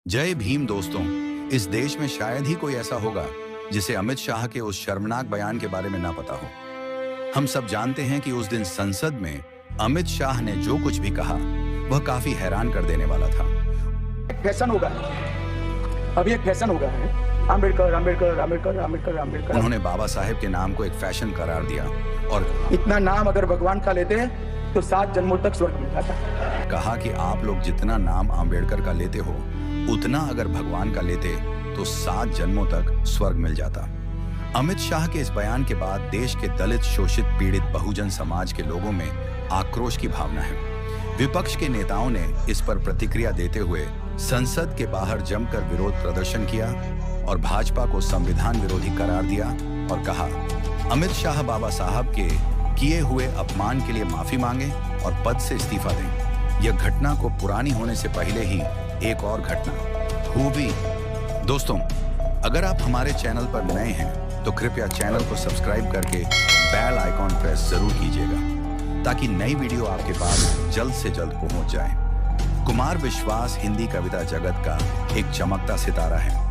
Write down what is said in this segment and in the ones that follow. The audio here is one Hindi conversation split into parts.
जय भीम दोस्तों। इस देश में शायद ही कोई ऐसा होगा जिसे अमित शाह के उस शर्मनाक बयान के बारे में ना पता हो। हम सब जानते हैं कि उस दिन संसद में अमित शाह ने जो कुछ भी कहा वह काफी हैरान कर देने वाला था। फैशन होगा, अभी एक फैशन होगा है अम्बेडकर अम्बेडकर अम्बेडकर अम्बेडकर अम्बेडकर। उन्होंने बाबा साहेब के नाम को एक फैशन करार दिया और इतना नाम अगर भगवान का लेते हैं तो 7 जन्मों तक स्वर्ग मिल जाता। कहा कि आप लोग जितना नाम अम्बेडकर का लेते हो उतना अगर भगवान का लेते तो 7 जन्मों तक स्वर्ग मिल जाता। अमित शाह के इस बयान के बाद देश के दलित, शोषित, पीड़ित बहुजन समाज के लोगों में आक्रोश की भावना है। विपक्ष के नेताओं ने इस पर प्रतिक्रिया देते हुए संसद के बाहर जमकर विरोध प्रदर्शन किया और भाजपा को संविधान विरोधी करार दिया और कहा अमित शाह बाबा साहब के किए हुए अपमान के लिए माफी मांगे और पद से इस्तीफा दें। यह घटना को पुरानी होने से पहले ही एक और घटना हुई। दोस्तों, अगर आप हमारे चैनल पर नए हैं तो कृपया चैनल को सब्सक्राइब करके बेल आइकॉन प्रेस जरूर कीजिएगा ताकि नई वीडियो आपके पास जल्द से जल्द पहुंच जाए। कुमार विश्वास हिंदी कविता जगत का एक चमकता सितारा है।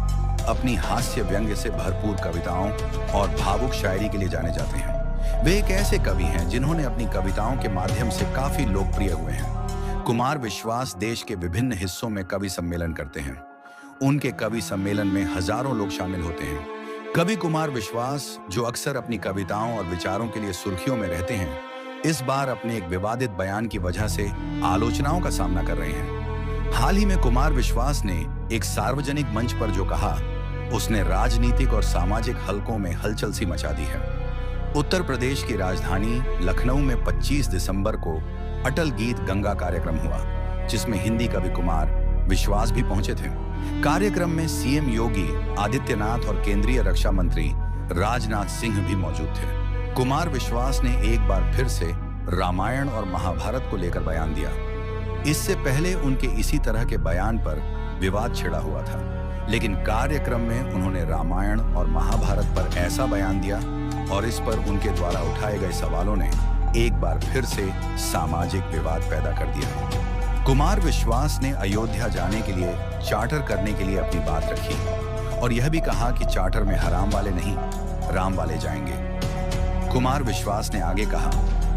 अपनी हास्य व्यंग्य से भरपूर कविताओं और भावुक शायरी के लिए जाने जाते हैं। वे एक ऐसे कवि हैं जिन्होंने अपनी कविताओं के माध्यम से काफी लोकप्रिय हुए हैं। कुमार विश्वास देश के विभिन्न हिस्सों में कवि सम्मेलन करते हैं। उनके कवि सम्मेलन में हजारों लोग शामिल होते हैं। कवि कुमार विश्वास, जो अक्सर अपनी कविताओं और विचारों के लिए सुर्खियों में रहते हैं, इस बार अपने एक विवादित बयान की वजह से आलोचनाओं का सामना कर रहे हैं। हाल ही में कुमार विश्वास ने एक सार्वजनिक मंच पर जो कहा, उसने राजनीतिक और सामाजिक हलकों में हलचल सी मचा दी है। उत्तर प्रदेश की राजधानी लखनऊ में 25 दिसंबर को अटल गीत गंगा कार्यक्रम हुआ, जिसमें हिंदी कवि कुमार विश्वास भी पहुंचे थे। कार्यक्रम में सीएम योगी आदित्यनाथ और केंद्रीय रक्षा मंत्री राजनाथ सिंह भी मौजूद थे। कुमार विश्वास ने एक बार फिर से रामायण और महाभारत को लेकर बयान दिया। इससे पहले उनके इसी तरह के बयान पर विवाद छिड़ा हुआ था, लेकिन कार्यक्रम में उन्होंने रामायण और महाभारत पर ऐसा बयान दिया और इस पर उनके द्वारा उठाए गए सवालों ने एक बार फिर से सामाजिक विवाद पैदा कर दिया। कुमार विश्वास ने अयोध्या जाने के लिए चार्टर करने के लिए अपनी बात रखी और यह भी कहा कि चार्टर में हराम वाले नहीं, राम वाले जाएंगे। कुमार विश्वास ने आगे कहा,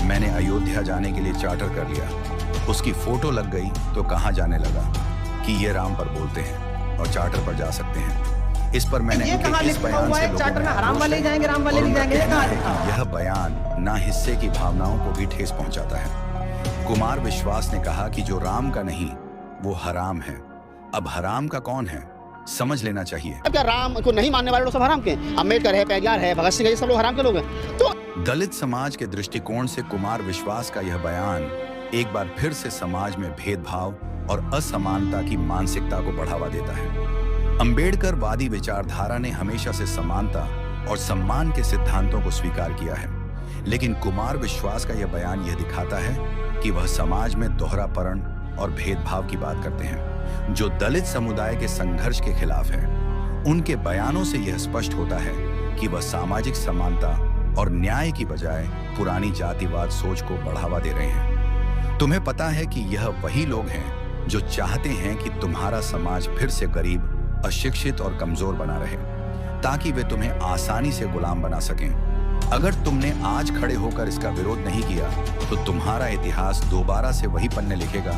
मैंने अयोध्या जाने के लिए चार्टर कर लिया, उसकी फोटो लग गई तो कहाँ जाने लगा कि ये राम पर बोलते हैं और चार्टर पर जा सकते हैं। इस पर मैंने ये कहां लिखा हुआ है चार्टर में हराम वाले जाएंगे, राम वाले नहीं जाएंगे? यह बयान ना हिस्से की भावनाओं को भी ठेस पहुंचाता है। कुमार विश्वास ने कहा कि जो राम का नहीं वो हराम है। अब हराम का कौन है, समझ लेना चाहिए। अब क्या राम को नहीं मानने वाले लोग सब हराम के? अम्बेडकर है, पेरियार है, भगत सिंह है, ये सब लोग हराम के लोग हैं। तो दलित समाज के दृष्टिकोण से कुमार विश्वास का यह बयान एक बार फिर से समाज में भेदभाव और असमानता की मानसिकता को बढ़ावा देता है। अम्बेडकर वादी विचारधारा ने हमेशा से समानता और सम्मान के सिद्धांतों को स्वीकार किया है, लेकिन कुमार विश्वास का यह बयान यह दिखाता है कि वह समाज में दोहरापन और भेदभाव की बात करते हैं, जो दलित समुदाय के संघर्ष के खिलाफ है। उनके बयानों से यह स्पष्ट होता है कि वह सामाजिक समानता और न्याय की बजाय पुरानी जातिवाद सोच को बढ़ावा दे रहे हैं। तुम्हें पता है कि यह वही लोग हैं जो चाहते हैं कि तुम्हारा समाज फिर से गरीब, अशिक्षित और कमजोर बना रहे ताकि वे तुम्हें आसानी से गुलाम बना सकें। अगर तुमने आज खड़े होकर इसका विरोध नहीं किया तो तुम्हारा इतिहास दोबारा से वही पन्ने लिखेगा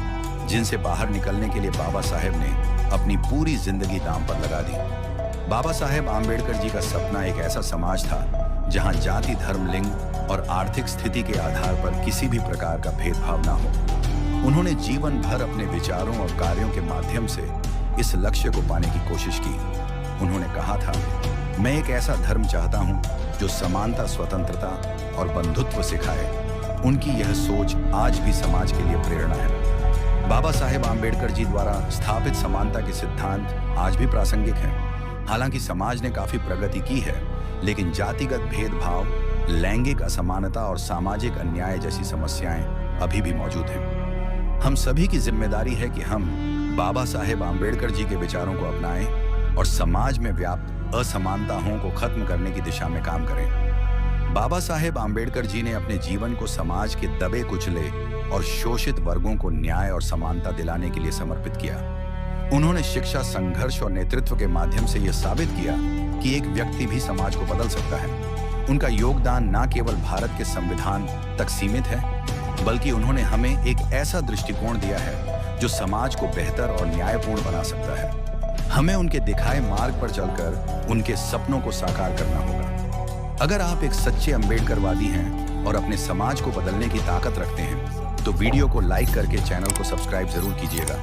जिनसे बाहर निकलने के लिए बाबा साहेब ने अपनी पूरी जिंदगी दांव पर लगा दी। बाबा साहेब आम्बेडकर जी का सपना एक ऐसा समाज था जहां जाति, धर्म, लिंग और आर्थिक स्थिति के आधार पर किसी भी प्रकार का भेदभाव ना हो। उन्होंने जीवन भर अपने विचारों और कार्यों के माध्यम से इस लक्ष्य को पाने की कोशिश की। उन्होंने कहा था, मैं एक ऐसा धर्म चाहता हूं जो समानता, स्वतंत्रता और बंधुत्व सिखाए। उनकी यह सोच आज भी समाज के लिए प्रेरणा है। बाबा साहेब आम्बेडकर जी द्वारा स्थापित समानता के सिद्धांत आज भी प्रासंगिक हैं। हालांकि समाज ने काफी प्रगति की है, लेकिन जातिगत भेदभाव, लैंगिक असमानता और सामाजिक अन्याय जैसी समस्याएं अभी भी मौजूद हैं। हम सभी की जिम्मेदारी है कि हम बाबा साहेब आम्बेडकर जी के विचारों को अपनाएं और समाज में व्याप्त असमानताओं को खत्म करने की दिशा में काम करें। बाबा साहेब आम्बेडकर जी ने अपने जीवन को समाज के दबे कुचले और शोषित वर्गों को न्याय और समानता दिलाने के लिए समर्पित किया। उन्होंने शिक्षा, संघर्ष और नेतृत्व के माध्यम से यह साबित किया कि एक व्यक्ति भी समाज को बदल सकता है। उनका योगदान न केवल भारत के संविधान तक सीमित है, बल्कि उन्होंने हमें एक ऐसा दृष्टिकोण दिया है जो समाज को बेहतर और न्यायपूर्ण बना सकता है। हमें उनके दिखाए मार्ग पर चलकर उनके सपनों को साकार करना होगा। अगर आप एक सच्चे अम्बेडकरवादी हैं और अपने समाज को बदलने की ताकत रखते हैं, तो वीडियो को लाइक करके चैनल को सब्सक्राइब जरूर कीजिएगा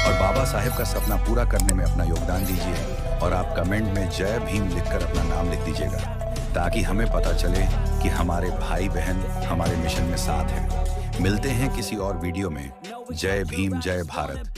और बाबा साहेब का सपना पूरा करने में अपना योगदान दीजिए। और आप कमेंट में जय भीम लिखकर अपना नाम लिख दीजिएगा, ताकि हमें पता चले कि हमारे भाई बहन हमारे मिशन में साथ हैं। मिलते हैं किसी और वीडियो में। जय भीम, जय भारत।